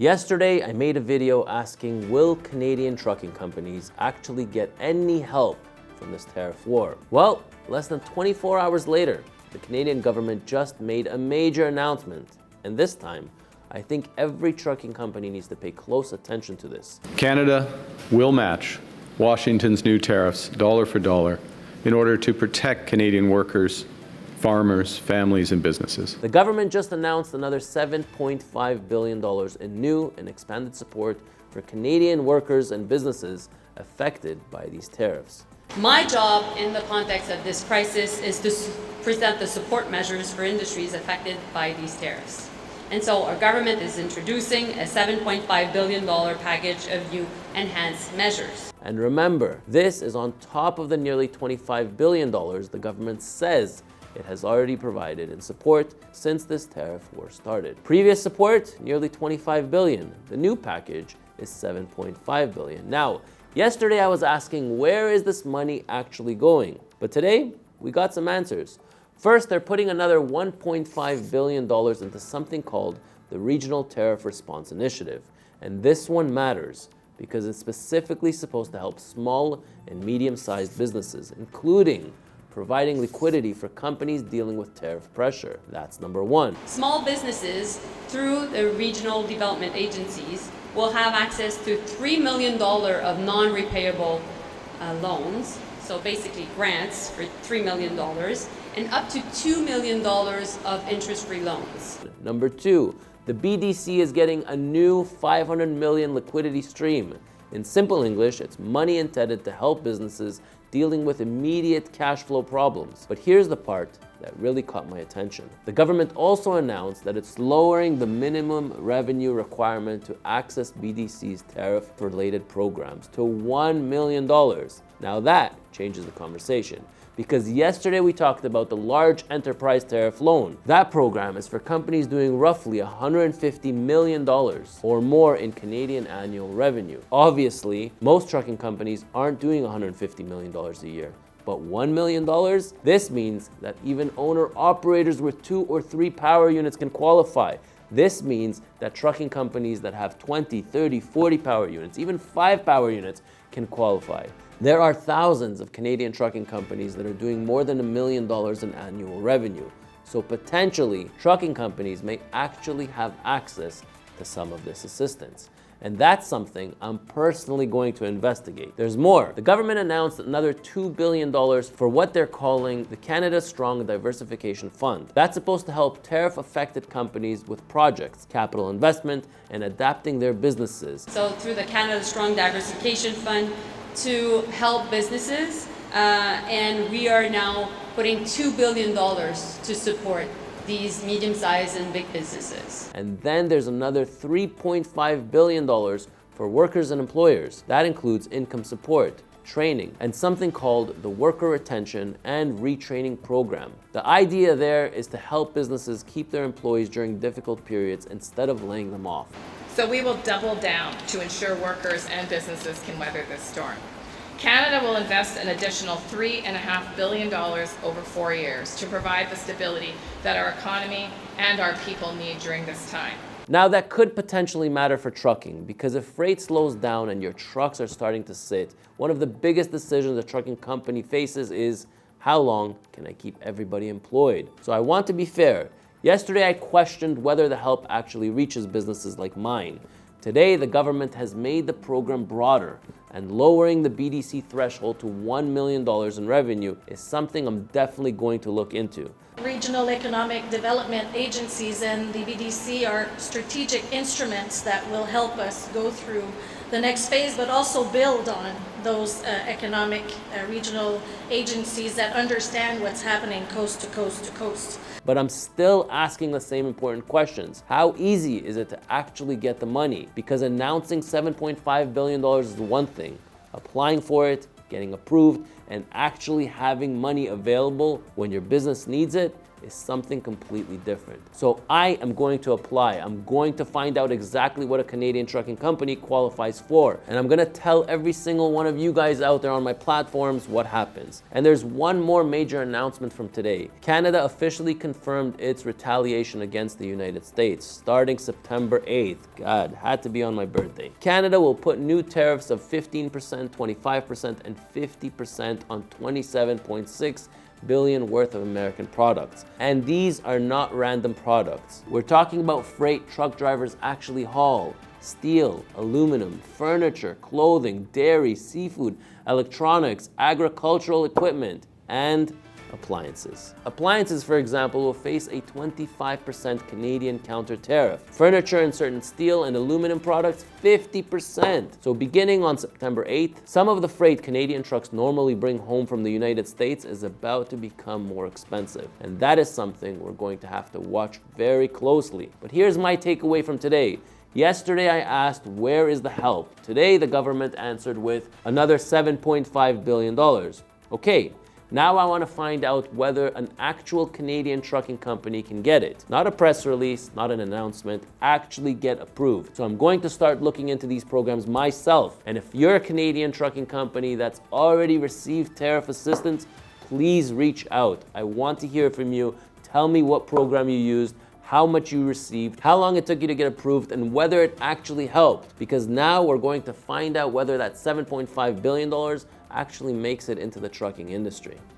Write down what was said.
Yesterday, I made a video asking, will Canadian trucking companies actually get any help from this tariff war? Well, less than 24 hours later, the Canadian government just made a major announcement. And this time, I think every trucking company needs to pay close attention to this. Canada will match Washington's new tariffs dollar for dollar in order to protect Canadian workers, farmers, families, and businesses. The government just announced another $7.5 billion in new and expanded support for Canadian workers and businesses affected by these tariffs. My job in the context of this crisis is to present the support measures for industries affected by these tariffs. And so our government is introducing a $7.5 billion package of new enhanced measures. And remember, this is on top of the nearly $25 billion the government says it has already provided in support since this tariff war started. Previous support, nearly $25 billion. The new package is $7.5 billion. Now, yesterday I was asking, where is this money actually going? But today, we got some answers. First, they're putting another $1.5 billion into something called the Regional Tariff Response Initiative. And this one matters because it's specifically supposed to help small and medium-sized businesses, including providing liquidity for companies dealing with tariff pressure. That's number one. Small businesses, through the regional development agencies, will have access to $3 million of non-repayable loans, so basically grants for $3 million, and up to $2 million of interest-free loans. Number two, the BDC is getting a new $500 million liquidity stream. In simple English, it's money intended to help businesses dealing with immediate cash flow problems. But here's the part that really caught my attention. The government also announced that it's lowering the minimum revenue requirement to access BDC's tariff-related programs to $1 million. Now that changes the conversation, because yesterday we talked about the large enterprise tariff loan. That program is for companies doing roughly $150 million or more in Canadian annual revenue. Obviously, most trucking companies aren't doing $150 million a year, but $1 million? This means that even owner-operators with 2 or 3 power units can qualify. This means that trucking companies that have 20, 30, 40 power units, even 5 power units, can qualify. There are thousands of Canadian trucking companies that are doing more than $1 million in annual revenue. So potentially, trucking companies may actually have access to some of this assistance. And that's something I'm personally going to investigate. There's more. The government announced another $2 billion for what they're calling the Canada Strong Diversification Fund. That's supposed to help tariff-affected companies with projects, capital investment, and adapting their businesses. So through the Canada Strong Diversification Fund, to help businesses, and we are now putting $2 billion to support these medium-sized and big businesses. And then there's another $3.5 billion for workers and employers. That includes income support, training, and something called the Worker Retention and Retraining Program. The idea there is to help businesses keep their employees during difficult periods instead of laying them off. So we will double down to ensure workers and businesses can weather this storm. Canada will invest an additional $3.5 billion over 4 years to provide the stability that our economy and our people need during this time. Now that could potentially matter for trucking, because if freight slows down and your trucks are starting to sit, one of the biggest decisions a trucking company faces is, how long can I keep everybody employed? So I want to be fair. Yesterday I questioned whether the help actually reaches businesses like mine. Today the government has made the program broader, and lowering the BDC threshold to $1 million in revenue is something I'm definitely going to look into. Regional economic development agencies and the BDC are strategic instruments that will help us go through the next phase, but also build on those economic regional agencies that understand what's happening coast to coast to coast. But I'm still asking the same important questions. How easy is it to actually get the money? Because announcing $7.5 billion is one thing. Applying for it, getting approved, and actually having money available when your business needs it is something completely different. So I am going to apply. I'm going to find out exactly what a Canadian trucking company qualifies for. And I'm going to tell every single one of you guys out there on my platforms what happens. And there's one more major announcement from today. Canada officially confirmed its retaliation against the United States starting September 8th. God, had to be on my birthday. Canada will put new tariffs of 15%, 25%, and 50% on 27.6 billion worth of American products. And these are not random products. We're talking about freight truck drivers actually haul: steel, aluminum, furniture, clothing, dairy, seafood, electronics, agricultural equipment, and appliances. Appliances, for example, will face a 25% Canadian counter tariff. Furniture and certain steel and aluminum products, 50%. So beginning on September 8th, some of the freight Canadian trucks normally bring home from the United States is about to become more expensive. And that is something we're going to have to watch very closely. But here's my takeaway from today. Yesterday I asked, where is the help? Today the government answered with another $7.5 billion. Okay. Now I want to find out whether an actual Canadian trucking company can get it. Not a press release, not an announcement, actually get approved. So I'm going to start looking into these programs myself. And if you're a Canadian trucking company that's already received tariff assistance, please reach out. I want to hear from you. Tell me what program you used, how much you received, how long it took you to get approved, and whether it actually helped. Because now we're going to find out whether that $7.5 billion actually makes it into the trucking industry.